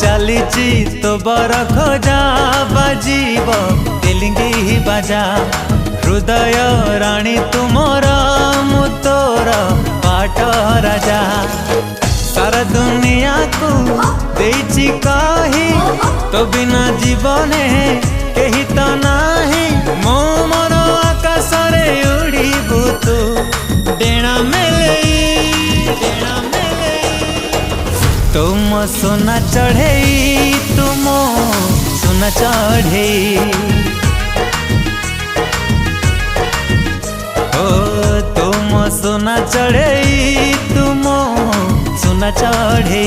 चलीची तो बर खोजा बाजीब तेलिंगी बाजा हृदय राणी तुमर मु तोर पाट राजा सारा दुनिया को देइची कही तो बिना जीवने कही तो नाही मो मोर आकाश रे उड़ीबू तू डेणा मेले तुम सोना चढ़े तुम सोना चढ़े ओ तुम सोना चढ़े तुम सोना चढ़े।